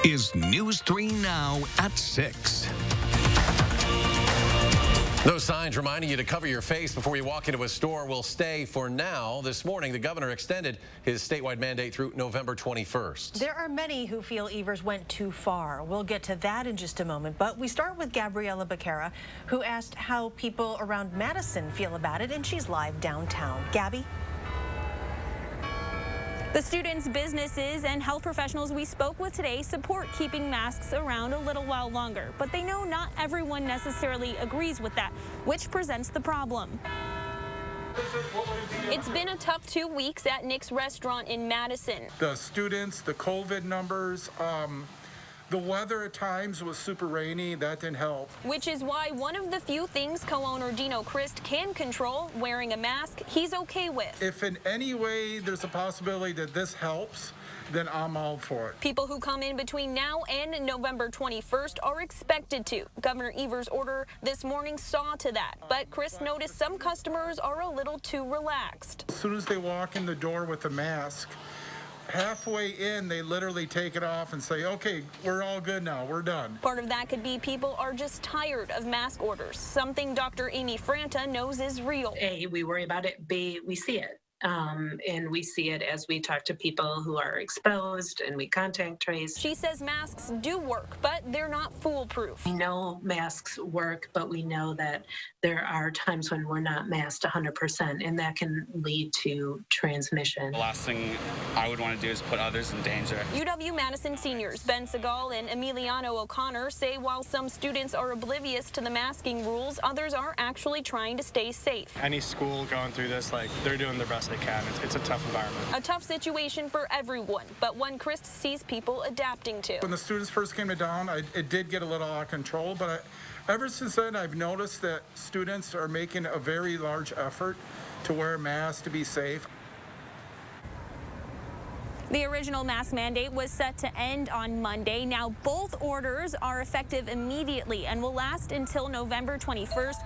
is News 3 Now at 6. Those signs reminding you to cover your face before you walk into a store will stay for now. This morning, the governor extended his statewide mandate through November 21st. There are many who feel Evers went too far. We'll get to that in just a moment, but we start with Gabriela Becerra, who asked how people around Madison feel about it, and she's live downtown. Gabby? The students, businesses, and health professionals we spoke with today support keeping masks around a little while longer, but they know not everyone necessarily agrees with that, which presents the problem. It's been a tough 2 weeks at Nick's restaurant in Madison. The students, the COVID numbers, the weather at times was super rainy. That didn't help. Which is why one of the few things co-owner Dino Christ can control, wearing a mask, he's okay with. If in any way there's a possibility that this helps, then I'm all for it. People who come in between now and November 21st are expected to. Governor Evers' order this morning saw to that. But Chris noticed some customers are a little too relaxed. As soon as they walk in the door with a mask, halfway in, they literally take it off and say, okay, we're all good now, we're done. Part of that could be people are just tired of mask orders, something Dr. Amy Franta knows is real. A, we worry about it. B, we see it. And we see it as we talk to people who are exposed and we contact trace. She says masks do work, but they're not foolproof. We know masks work, but we know that there are times when we're not masked 100%, and that can lead to transmission. The last thing I would want to do is put others in danger. UW-Madison seniors Ben Segal and Emiliano O'Connor say while some students are oblivious to the masking rules, others are actually trying to stay safe. Any school going through this, they're doing their best they can. It's a tough environment. A tough situation for everyone, but one Chris sees people adapting to. When the students first came to town, it did get a little out of control, but ever since then, I've noticed that students are making a very large effort to wear masks to be safe. The original mask mandate was set to end on Monday. Now both orders are effective immediately and will last until November 21st,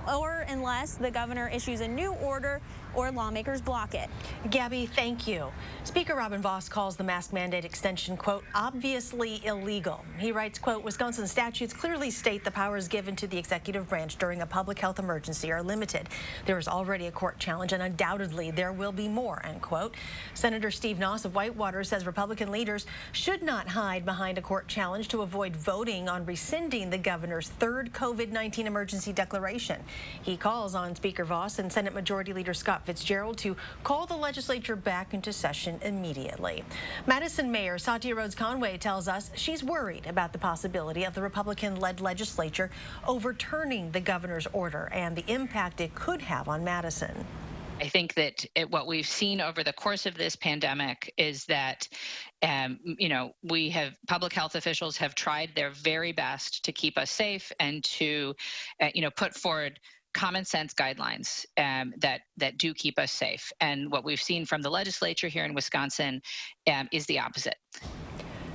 or unless the governor issues a new order or lawmakers block it. Gabby, thank you. Speaker Robin Vos calls the mask mandate extension, quote, obviously illegal. He writes, quote, Wisconsin statutes clearly state the powers given to the executive branch during a public health emergency are limited. There is already a court challenge, and undoubtedly there will be more, end quote. Senator Steve Noss of Whitewater says Republican leaders should not hide behind a court challenge to avoid voting on rescinding the governor's third COVID-19 emergency declaration. He calls on Speaker Vos and Senate Majority Leader Scott Fitzgerald to call the legislature back into session immediately. Madison Mayor Satya Rhodes Conway tells us she's worried about the possibility of the Republican-led legislature overturning the governor's order and the impact it could have on Madison. I think that what we've seen over the course of this pandemic is that, public health officials have tried their very best to keep us safe and to, put forward common sense guidelines that do keep us safe. And what we've seen from the legislature here in Wisconsin is the opposite.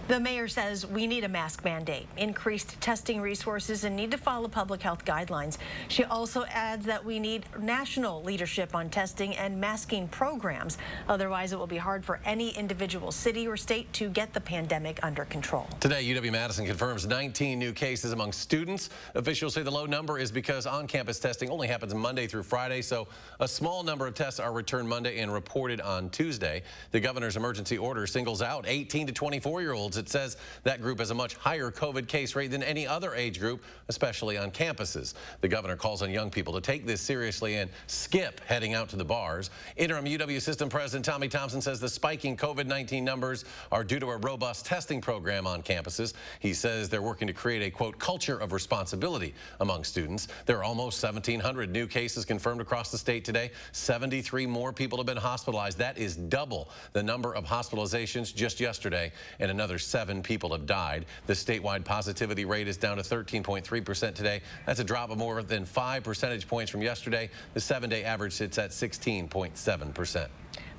The mayor says we need a mask mandate, increased testing resources, and need to follow public health guidelines. She also adds that we need national leadership on testing and masking programs. Otherwise, it will be hard for any individual city or state to get the pandemic under control. Today, UW-Madison confirms 19 new cases among students. Officials say the low number is because on-campus testing only happens Monday through Friday, so a small number of tests are returned Monday and reported on Tuesday. The governor's emergency order singles out 18 to 24-year-olds. It says that group has a much higher COVID case rate than any other age group, especially on campuses. The governor calls on young people to take this seriously and skip heading out to the bars. Interim UW System President Tommy Thompson says the spiking COVID-19 numbers are due to a robust testing program on campuses. He says they're working to create a, quote, culture of responsibility among students. There are almost 1,700 new cases confirmed across the state today. 73 more people have been hospitalized. That is double the number of hospitalizations just yesterday, and another 7 people have died. The statewide positivity rate is down to 13.3% today. That's a drop of more than 5 percentage points from yesterday. The 7-day average sits at 16.7%.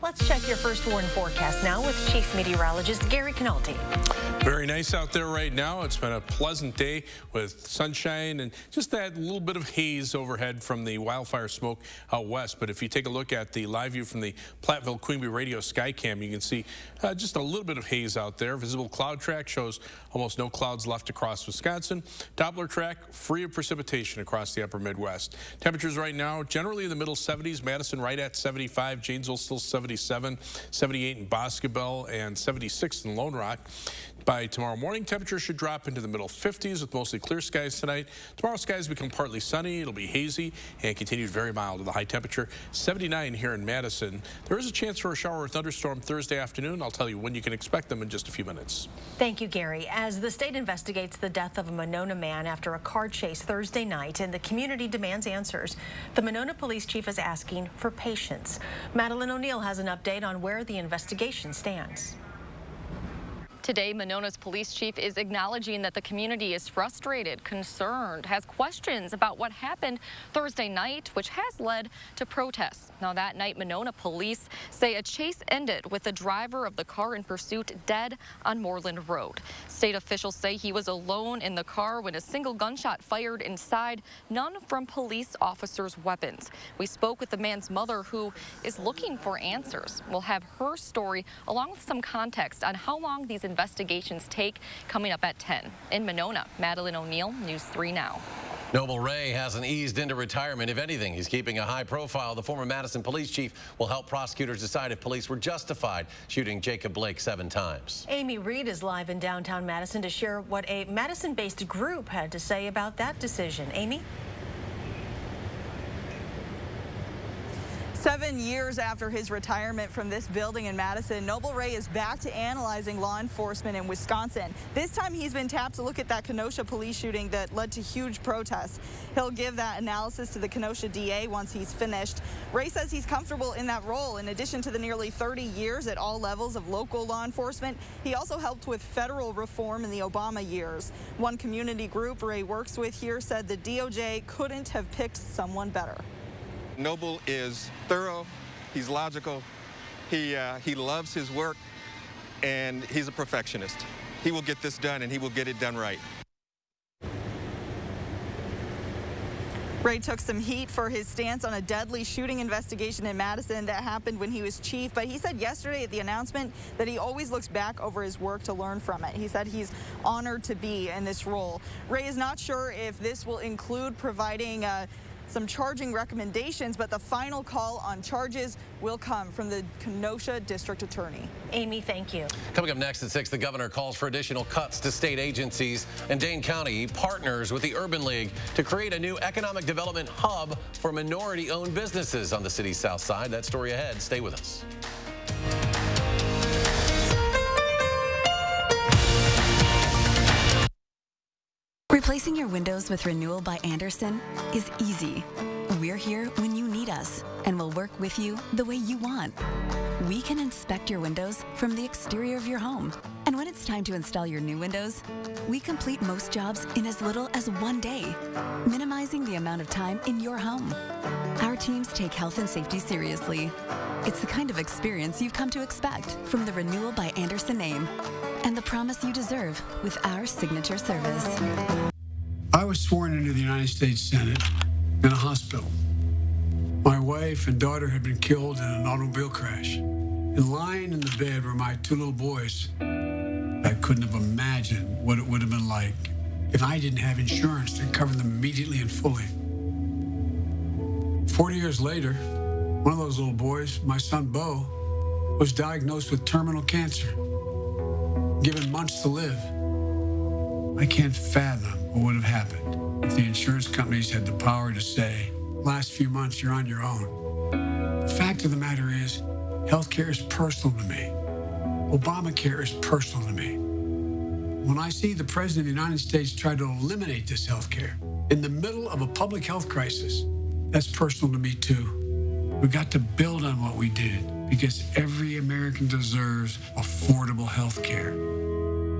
Let's check your first warn forecast now with Chief Meteorologist Gary Canalti. Very nice out there right now. It's been a pleasant day with sunshine and just that little bit of haze overhead from the wildfire smoke out west. But if you take a look at the live view from the Platteville-Queanby radio Skycam, you can see just a little bit of haze out there. Visible cloud track shows almost no clouds left across Wisconsin. Doppler track free of precipitation across the upper Midwest. Temperatures right now generally in the middle 70s. Madison right at 75. Janesville still 77. 78 in Boscobel and 76 in Lone Rock. By tomorrow morning, temperatures should drop into the middle 50s with mostly clear skies tonight. Tomorrow, skies become partly sunny. It'll be hazy and continued very mild with a high temperature 79 here in Madison. There is a chance for a shower or thunderstorm Thursday afternoon. I'll tell you when you can expect them in just a few minutes. Thank you, Gary. As the state investigates the death of a Monona man after a car chase Thursday night and the community demands answers, the Monona police chief is asking for patience. Madeline O'Neill has an update on where the investigation stands. Today, Monona's police chief is acknowledging that the community is frustrated, concerned, has questions about what happened Thursday night, which has led to protests. Now, that night, Monona police say a chase ended with the driver of the car in pursuit dead on Moreland Road. State officials say he was alone in the car when a single gunshot fired inside, none from police officers' weapons. We spoke with the man's mother, who is looking for answers. We'll have her story along with some context on how long these investigations take coming up at 10. In Monona, Madeline O'Neill, News 3 Now. Noble Ray hasn't eased into retirement. If anything, he's keeping a high profile. The former Madison police chief will help prosecutors decide if police were justified shooting Jacob Blake 7 times. Amy Reed is live in downtown Madison to share what a Madison-based group had to say about that decision. Amy? 7 years after his retirement from this building in Madison, Noble Ray is back to analyzing law enforcement in Wisconsin. This time he's been tapped to look at that Kenosha police shooting that led to huge protests. He'll give that analysis to the Kenosha DA once he's finished. Ray says he's comfortable in that role. In addition to the nearly 30 years at all levels of local law enforcement, he also helped with federal reform in the Obama years. One community group Ray works with here said the DOJ couldn't have picked someone better. Noble is thorough, he's logical, he loves his work, and he's a perfectionist. He will get this done, and he will get it done right. Ray took some heat for his stance on a deadly shooting investigation in Madison that happened when he was chief, but he said yesterday at the announcement that he always looks back over his work to learn from it. He said he's honored to be in this role. Ray is not sure if this will include providing some charging recommendations, but the final call on charges will come from the Kenosha District Attorney. Amy, thank you. Coming up next at 6, the governor calls for additional cuts to state agencies, and Dane County partners with the Urban League to create a new economic development hub for minority-owned businesses on the city's south side. That story ahead. Stay with us. Replacing your windows with Renewal by Andersen is easy. We're here when you need us, and we'll work with you the way you want. We can inspect your windows from the exterior of your home. And when it's time to install your new windows, we complete most jobs in as little as 1 day, minimizing the amount of time in your home. Our teams take health and safety seriously. It's the kind of experience you've come to expect from the Renewal by Andersen name, and the promise you deserve with our signature service. I was sworn into the United States Senate in a hospital. My wife and daughter had been killed in an automobile crash. And lying in the bed were my 2 little boys. I couldn't have imagined what it would have been like if I didn't have insurance that covered them immediately and fully. 40 years later, one of those little boys, my son Bo, was diagnosed with terminal cancer, given months to live. I can't fathom what would have happened if the insurance companies had the power to say, last few months you're on your own. The fact of the matter is, healthcare is personal to me. Obamacare is personal to me. When I see the President of the United States try to eliminate this healthcare in the middle of a public health crisis, that's personal to me too. We've got to build on what we did because every American deserves affordable healthcare.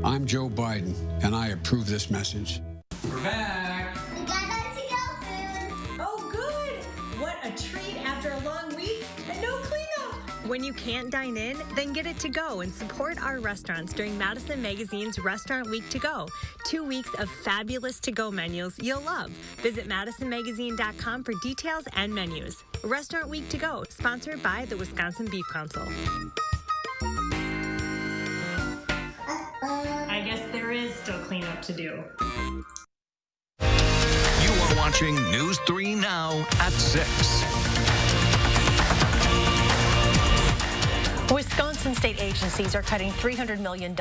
I'm Joe Biden, and I approve this message. We're back. We got to-go food. Oh, good. What a treat after a long week and no cleanup. When you can't dine in, then get it to go and support our restaurants during Madison Magazine's Restaurant Week to Go. 2 weeks of fabulous to-go menus you'll love. Visit MadisonMagazine.com for details and menus. Restaurant Week to Go, sponsored by the Wisconsin Beef Council. I guess there is still cleanup to do. You are watching News 3 Now at 6. Wisconsin state agencies are cutting $300 million,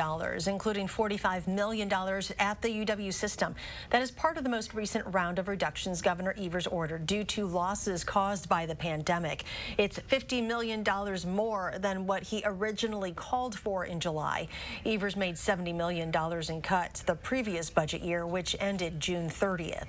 including $45 million at the UW system. That is part of the most recent round of reductions Governor Evers ordered due to losses caused by the pandemic. It's $50 million more than what he originally called for in July. Evers made $70 million in cuts the previous budget year, which ended June 30th.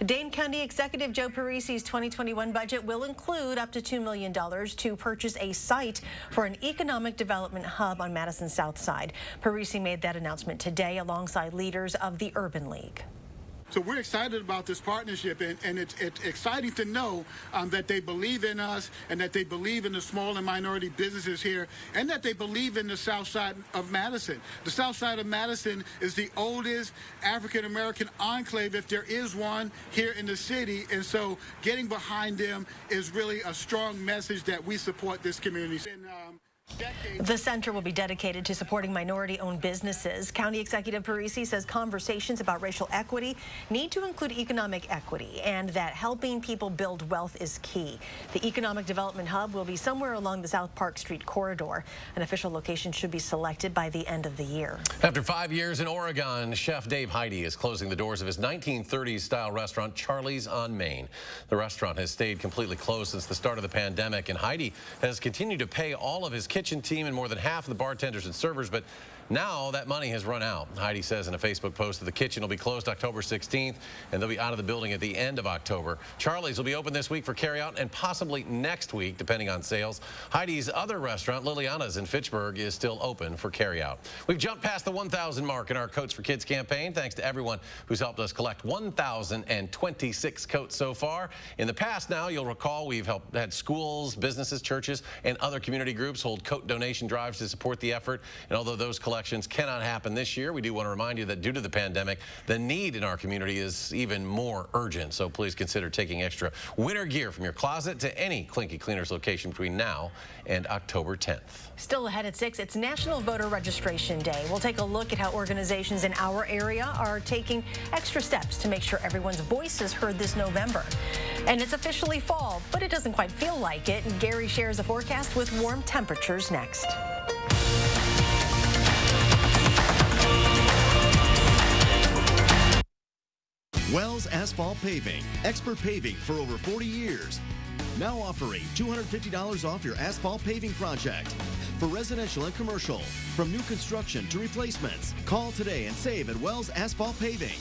Dane County Executive Joe Parisi's 2021 budget will include up to $2 million to purchase a site for an economic development hub on Madison's south side. Parisi made that announcement today alongside leaders of the Urban League. So we're excited about this partnership, and it's exciting to know that they believe in us and that they believe in the small and minority businesses here and that they believe in the south side of Madison. The south side of Madison is the oldest African-American enclave, if there is one, here in the city. And so getting behind them is really a strong message that we support this community. The center will be dedicated to supporting minority-owned businesses. County Executive Parisi says conversations about racial equity need to include economic equity and that helping people build wealth is key. The Economic Development Hub will be somewhere along the South Park Street corridor. An official location should be selected by the end of the year. After 5 years in Oregon, Chef Dave Heidi is closing the doors of his 1930s-style restaurant, Charlie's on Main. The restaurant has stayed completely closed since the start of the pandemic, and Heidi has continued to pay all of his kitchen team and more than half of the bartenders and servers, but now that money has run out. Heidi says in a Facebook post that the kitchen will be closed October 16th and they'll be out of the building at the end of October. Charlie's will be open this week for carryout and possibly next week, depending on sales. Heidi's other restaurant, Liliana's in Fitchburg, is still open for carryout. We've jumped past the 1,000 mark in our Coats for Kids campaign, thanks to everyone who's helped us collect 1,026 coats so far. In the past now, you'll recall we've had schools, businesses, churches, and other community groups hold coat donation drives to support the effort. And although those collections cannot happen this year, we do want to remind you that due to the pandemic, the need in our community is even more urgent. So please consider taking extra winter gear from your closet to any Clinky Cleaners location between now and October 10th. Still ahead at 6, it's National Voter Registration Day. We'll take a look at how organizations in our area are taking extra steps to make sure everyone's voice is heard this November. And it's officially fall, but it doesn't quite feel like it. Gary shares a forecast with warm temperatures next. Wells Asphalt Paving, expert paving for over 40 years. Now offering $250 off your asphalt paving project. For residential and commercial, from new construction to replacements. Call today and save at Wells Asphalt Paving.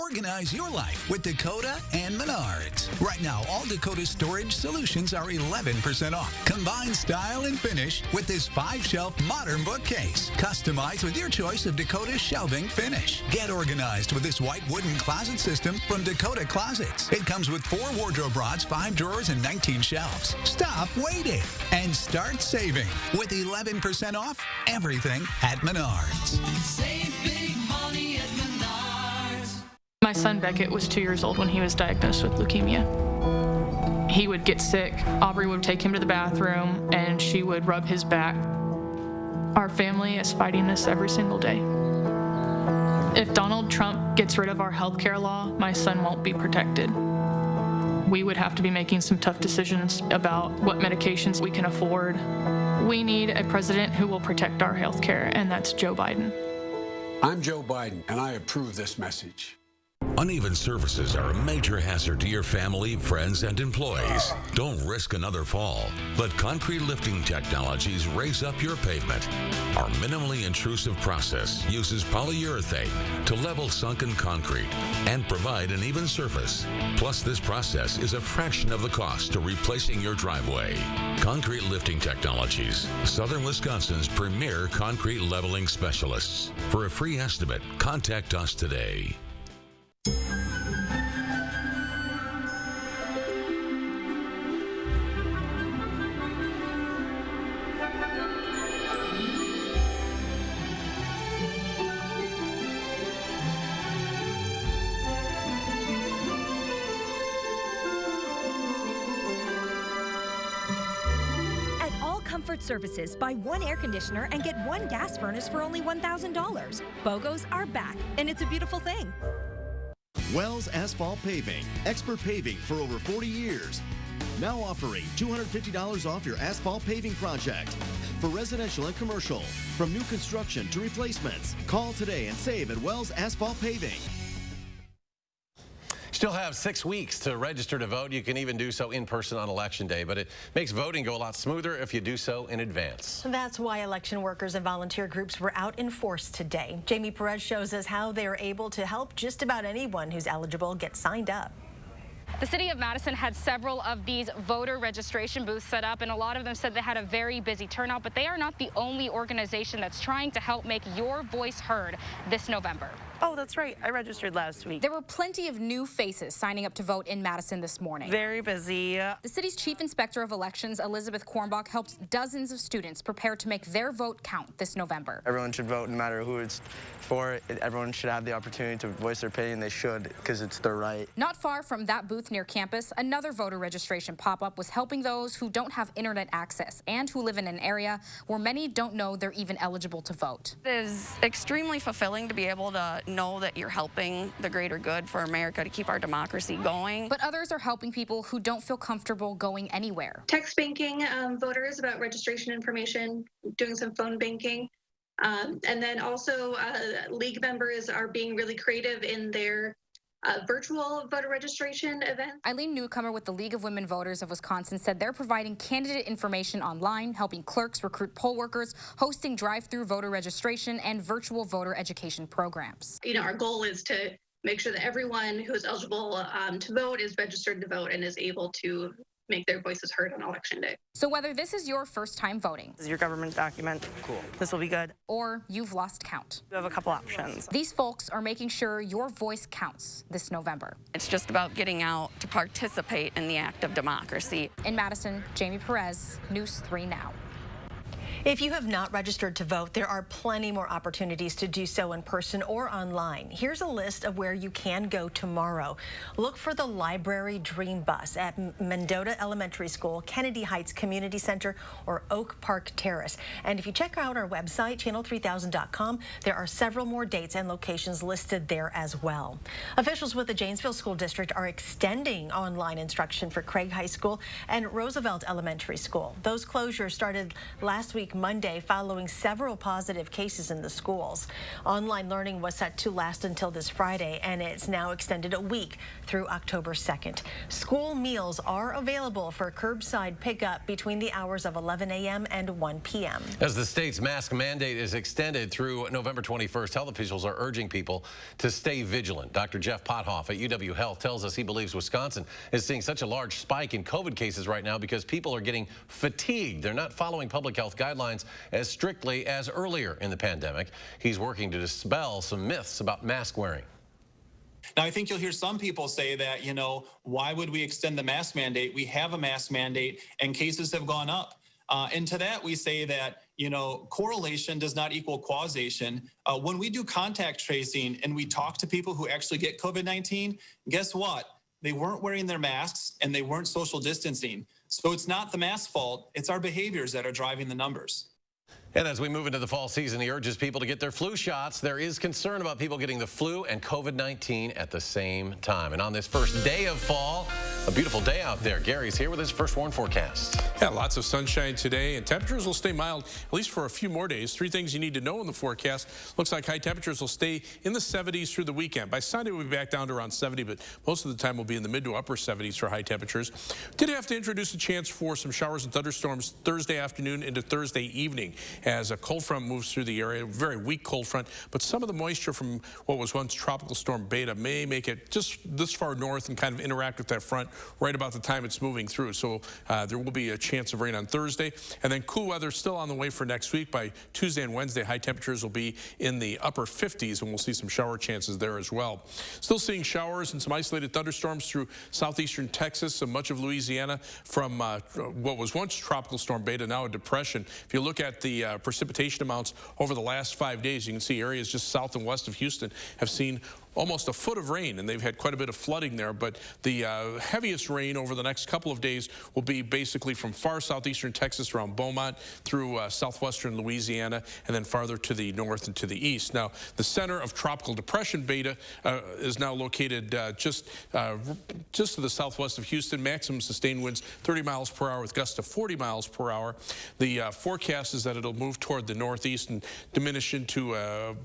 Organize your life with Dakota and Menards. Right now, all Dakota storage solutions are 11% off. Combine style and finish with this 5-shelf modern bookcase. Customized with your choice of Dakota shelving finish. Get organized with this white wooden closet system from Dakota Closets. It comes with 4 wardrobe rods, 5 drawers, and 19 shelves. Stop waiting and start saving with 11% off everything at Menards. Save big money at Menards. My son Beckett was 2 years old when he was diagnosed with leukemia. He would get sick. Aubrey would take him to the bathroom and she would rub his back. Our family is fighting this every single day. If Donald Trump gets rid of our health care law, my son won't be protected. We would have to be making some tough decisions about what medications we can afford. We need a president who will protect our health care, and that's Joe Biden. I'm Joe Biden, and I approve this message. Uneven surfaces are a major hazard to your family, friends, and employees. Don't risk another fall. Let Concrete Lifting Technologies raise up your pavement. Our minimally intrusive process uses polyurethane to level sunken concrete and provide an even surface. Plus, this process is a fraction of the cost to replacing your driveway. Concrete Lifting Technologies, Southern Wisconsin's premier concrete leveling specialists. For a free estimate, contact us today. Comfort Services. Buy one air conditioner and get one gas furnace for only $1,000. BOGOs are back, and it's a beautiful thing. Wells Asphalt Paving, expert paving for over 40 years. Now offering $250 off your asphalt paving project. For residential and commercial, from new construction to replacements. Call today and save at Wells Asphalt Paving. Still have 6 weeks to register to vote. You can even do so in person on Election Day, but it makes voting go a lot smoother if you do so in advance. That's why election workers and volunteer groups were out in force today. Jamie Perez shows us how they are able to help just about anyone who's eligible get signed up. The city of Madison had several of these voter registration booths set up, and a lot of them said they had a very busy turnout, but they are not the only organization that's trying to help make your voice heard this November. Oh, that's right. I registered last week. There were plenty of new faces signing up to vote in Madison this morning. Very busy. The city's chief inspector of elections, Elizabeth Kornbach, helped dozens of students prepare to make their vote count this November. Everyone should vote no matter who it's for. Everyone should have the opportunity to voice their opinion. They should, because it's their right. Not far from that booth near campus, another voter registration pop-up was helping those who don't have internet access and who live in an area where many don't know they're even eligible to vote. It is extremely fulfilling to be able to know that you're helping the greater good for America to keep our democracy going. But others are helping people who don't feel comfortable going anywhere. Text banking voters about registration information, doing some phone banking. And then also league members are being really creative in their virtual voter registration event. Eileen Newcomer with the League of Women Voters of Wisconsin said they're providing candidate information online, helping clerks recruit poll workers, hosting drive-through voter registration, and virtual voter education programs. You know, our goal is to make sure that everyone who is eligible to vote is registered to vote and is able to make their voices heard on Election Day. So whether this is your first time voting, This is your government document. Cool. This will be good. or you've lost count, You have a couple options. these folks are making sure your voice counts this November. It's just about getting out to participate in the act of democracy. In Madison, Jamie Perez, News 3 Now. If you have not registered to vote, there are plenty more opportunities to do so in person or online. Here's a list of where you can go tomorrow. Look for the Library Dream Bus at Mendota Elementary School, Kennedy Heights Community Center, or Oak Park Terrace. And if you check out our website, channel3000.com, there are several more dates and locations listed there as well. Officials with the Janesville School District are extending online instruction for Craig High School and Roosevelt Elementary School. Those closures started last week Monday following several positive cases in the schools. Online learning was set to last until this Friday, and it's now extended a week through October 2nd. School meals are available for curbside pickup between the hours of 11 a.m. and 1 p.m. As the state's mask mandate is extended through November 21st, health officials are urging people to stay vigilant. Dr. Jeff Pothoff at UW Health tells us he believes Wisconsin is seeing such a large spike in COVID cases right now because people are getting fatigued. They're not following public health guidelines as strictly as earlier in the pandemic. He's working to dispel some myths about mask wearing. Now, I think you'll hear some people say that, you know, why would we extend the mask mandate? We have a mask mandate and cases have gone up. And to that, we say that, you know, correlation does not equal causation. When we do contact tracing and we talk to people who actually get COVID-19, guess what? They weren't wearing their masks and they weren't social distancing. So it's not the mask fault, it's our behaviors that are driving the numbers. And as we move into the fall season, he urges people to get their flu shots. There is concern about people getting the flu and COVID-19 at the same time. And on this first day of fall, a beautiful day out there. Gary's here with his first warn forecast. Yeah, lots of sunshine today, and temperatures will stay mild at least for a few more days. 3 things you need to know in the forecast. Looks like high temperatures will stay in the 70s through the weekend. By Sunday, we'll be back down to around 70, but most of the time we'll be in the mid to upper 70s for high temperatures. Did have to introduce a chance for some showers and thunderstorms Thursday afternoon into Thursday evening as a cold front moves through the area. Very weak cold front, but some of the moisture from what was once Tropical Storm Beta may make it just this far north and kind of interact with that front right about the time it's moving through. So there will be a chance of rain on Thursday, and then cool weather still on the way for next week. By Tuesday and Wednesday, high temperatures will be in the upper 50s, and we'll see some shower chances there as well. Still seeing showers and some isolated thunderstorms through southeastern Texas and much of Louisiana from what was once Tropical Storm Beta, now a depression. If you look at the precipitation amounts over the last 5 days, you can see areas just south and west of Houston have seen almost a foot of rain, and they've had quite a bit of flooding there. But the heaviest rain over the next couple of days will be basically from far southeastern Texas around Beaumont through southwestern Louisiana, and then farther to the north and to the east. Now, the center of tropical depression beta is now located just to the southwest of Houston. Maximum sustained winds 30 miles per hour with gusts of 40 miles per hour. The forecast is that it'll move toward the northeast and diminish into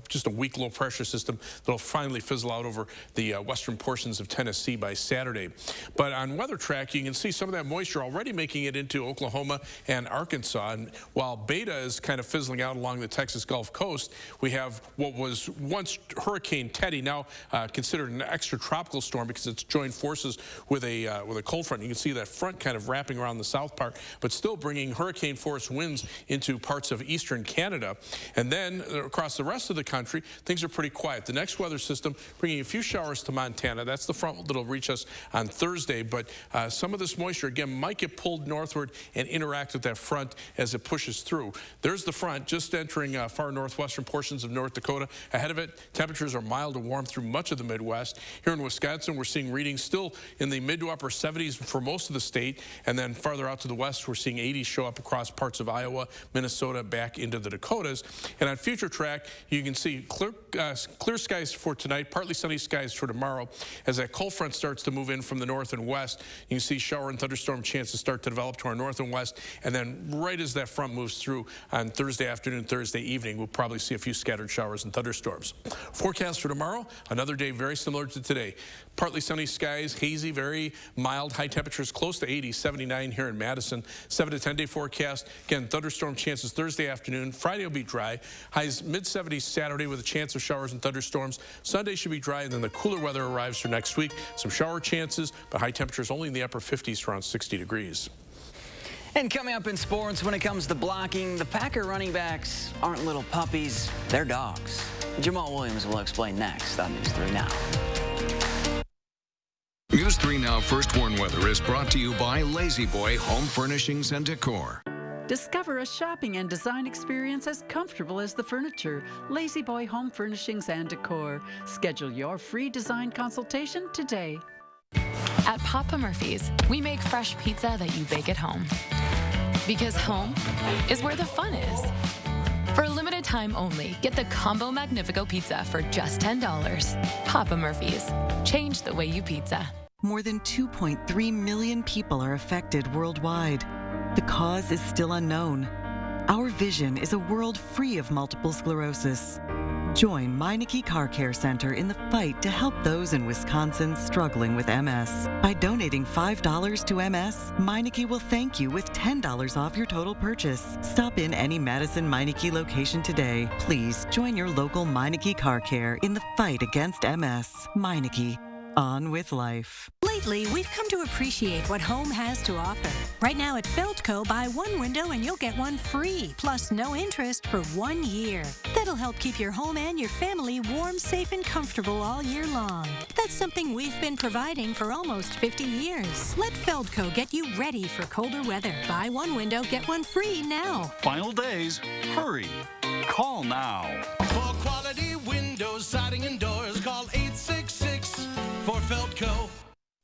just a weak low pressure system that'll finally fizzle out over the western portions of Tennessee by Saturday. But on weather track, you can see some of that moisture already making it into Oklahoma and Arkansas. And while beta is kind of fizzling out along the Texas Gulf Coast, we have what was once Hurricane Teddy, now considered an extratropical storm because it's joined forces with a cold front. You can see that front kind of wrapping around the south part, but still bringing hurricane force winds into parts of eastern Canada. And then across the rest of the country, things are pretty quiet. The next weather system bringing a few showers to Montana. That's the front that'll reach us on Thursday, but some of this moisture, again, might get pulled northward and interact with that front as it pushes through. There's the front just entering far northwestern portions of North Dakota. Ahead of it, temperatures are mild to warm through much of the Midwest. Here in Wisconsin, we're seeing readings still in the mid to upper 70s for most of the state, and then farther out to the west, we're seeing 80s show up across parts of Iowa, Minnesota, back into the Dakotas. And on future track, you can see clear skies for tonight, partly sunny skies for tomorrow. As that cold front starts to move in from the north and west, you can see shower and thunderstorm chances start to develop to our north and west. And then right as that front moves through on Thursday afternoon, Thursday evening, we'll probably see a few scattered showers and thunderstorms. Forecast for tomorrow, another day very similar to today. Partly sunny skies, hazy, very mild, high temperatures close to 80, 79 here in Madison. 7 to 10 day forecast. Again, thunderstorm chances Thursday afternoon. Friday will be dry. Highs mid-70s Saturday with a chance of showers and thunderstorms. Sunday should be dry, and then the cooler weather arrives for next week. Some shower chances, but high temperatures only in the upper 50s, around 60 degrees. And coming up in sports, when it comes to blocking, the Packer running backs aren't little puppies, they're dogs. Jamal Williams will explain next on News 3 Now. News 3 Now First Warn Weather is brought to you by Lazy Boy Home Furnishings and Decor. Discover a shopping and design experience as comfortable as the furniture. Lazy Boy Home Furnishings and Decor. Schedule your free design consultation today. At Papa Murphy's, we make fresh pizza that you bake at home. Because home is where the fun is. For a limited time only, get the Combo Magnifico Pizza for just $10. Papa Murphy's. Change the way you pizza. More than 2.3 million people are affected worldwide. The cause is still unknown. Our vision is a world free of multiple sclerosis. Join Meineke Car Care Center in the fight to help those in Wisconsin struggling with MS. By donating $5 to MS, Meineke will thank you with $10 off your total purchase. Stop in any Madison Meineke location today. Please join your local Meineke Car Care in the fight against MS. Meineke. On with life. Lately, we've come to appreciate what home has to offer. Right now at Feldco, buy one window and you'll get one free, plus no interest for 1 year. That'll help keep your home and your family warm, safe, and comfortable all year long. That's something we've been providing for almost 50 years. Let Feldco get you ready for colder weather. Buy one window, get one free now. Final days. Hurry. Call now. For quality windows, siding, and doors, call 866 for Feldco.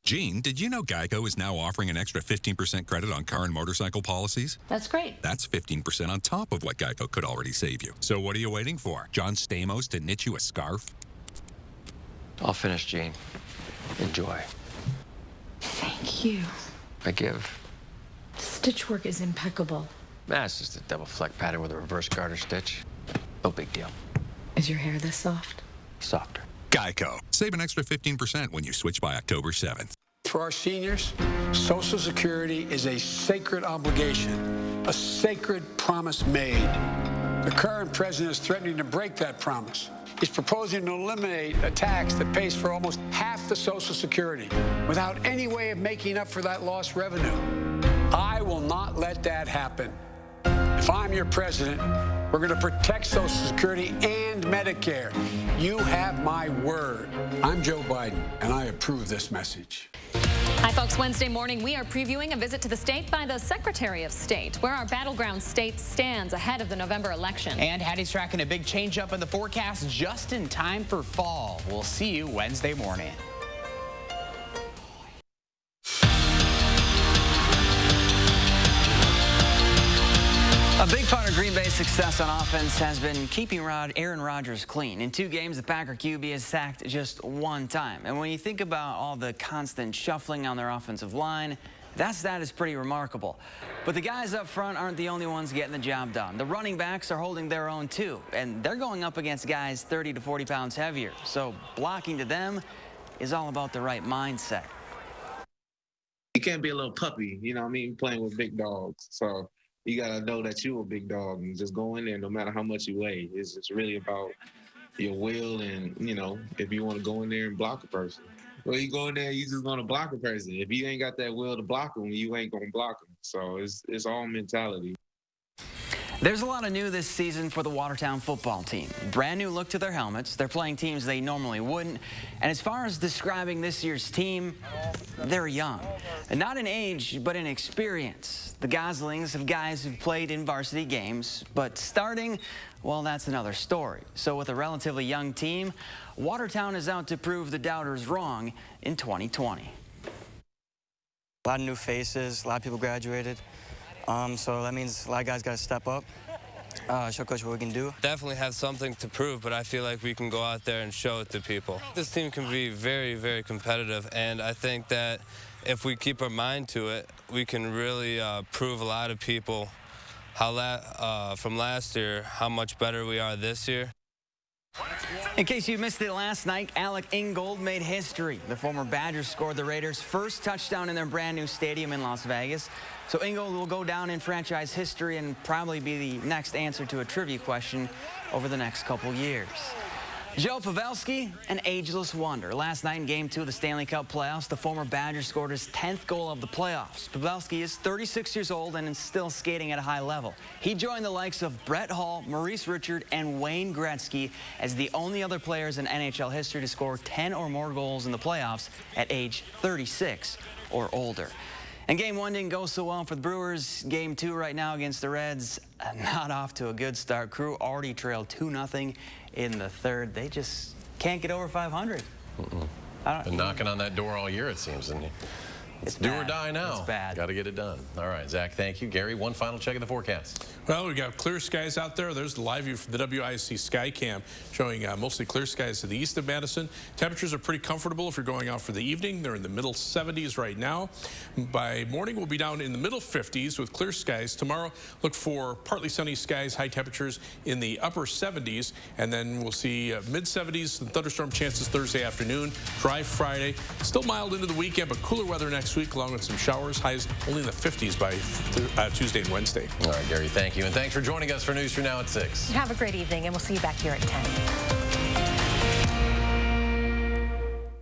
Gene, did you know Geico is now offering an extra 15% credit on car and motorcycle policies? That's great. That's 15% on top of what Geico could already save you. So what are you waiting for? John Stamos to knit you a scarf? I'll finish, Gene. Enjoy. Thank you. I give. The stitch work is impeccable. That's just a double fleck pattern with a reverse garter stitch. No big deal. Is your hair this soft? Softer. Geico. Save an extra 15% when you switch by October 7th. For our seniors, Social Security is a sacred obligation, a sacred promise made. The current president is threatening to break that promise. He's proposing to eliminate a tax that pays for almost half the Social Security without any way of making up for that lost revenue. I will not let that happen. If I'm your president, we're going to protect Social Security and Medicare. You have my word. I'm Joe Biden, and I approve this message. Hi, folks. Wednesday morning, we are previewing a visit to the state by the Secretary of State, where our battleground state stands ahead of the November election. And Hattie's tracking a big change up in the forecast just in time for fall. We'll see you Wednesday morning. A big part of Green Bay's success on offense has been keeping Aaron Rodgers clean. In 2 games, the Packer QB has sacked just 1 time. And when you think about all the constant shuffling on their offensive line, that stat is pretty remarkable. But the guys up front aren't the only ones getting the job done. The running backs are holding their own too, and they're going up against guys 30 to 40 pounds heavier. So blocking to them is all about the right mindset. You can't be a little puppy, you know what I mean, playing with big dogs. So you got to know that you're a big dog and just go in there no matter how much you weigh. It's just really about your will and, you know, if you want to go in there and block a person. Well, you go in there, you just want to block a person. If you ain't got that will to block them, you ain't going to block them. So it's all mentality. There's a lot of new this season for the Watertown football team. Brand new look to their helmets. They're playing teams they normally wouldn't. And as far as describing this year's team, they're young. And not in age, but in experience. The Goslings have guys who've played in varsity games, but starting, well, that's another story. So with a relatively young team, Watertown is out to prove the doubters wrong in 2020. A lot of new faces, a lot of people graduated. So that means a lot of guys got to step up, show coach what we can do. Definitely have something to prove, but I feel like we can go out there and show it to people. This team can be very, very competitive, and I think that if we keep our mind to it, we can really prove a lot of people how from last year how much better we are this year. In case you missed it last night, Alec Ingold made history. The former Badgers scored the Raiders' first touchdown in their brand new stadium in Las Vegas. So Ingold will go down in franchise history and probably be the next answer to a trivia question over the next couple years. Joe Pavelski, an ageless wonder. Last night in Game 2 of the Stanley Cup playoffs, the former Badger scored his 10th goal of the playoffs. Pavelski is 36 years old and is still skating at a high level. He joined the likes of Brett Hull, Maurice Richard, and Wayne Gretzky as the only other players in NHL history to score 10 or more goals in the playoffs at age 36 or older. And Game 1 didn't go so well for the Brewers. Game 2 right now against the Reds, not off to a good start. Crew already trailed 2-0 in the 3rd. They just can't get over 500. Been knocking on that door all year, it seems. And it's do or die now. It's bad. Got to get it done. All right, Zach, thank you. Gary, one final check of the forecast. Well, we got clear skies out there. There's the live view from the WIC Skycam showing mostly clear skies to the east of Madison. Temperatures are pretty comfortable if you're going out for the evening. They're in the middle 70s right now. By morning, we'll be down in the middle 50s with clear skies. Tomorrow, look for partly sunny skies, high temperatures in the upper 70s. And then we'll see mid 70s and thunderstorm chances Thursday afternoon. Dry Friday. Still mild into the weekend, but cooler weather next week, along with some showers. Highs only in the 50s by Tuesday and Wednesday. All right, Gary, thank you. And thanks for joining us for News True Now at 6. Have a great evening, and we'll see you back here at 10.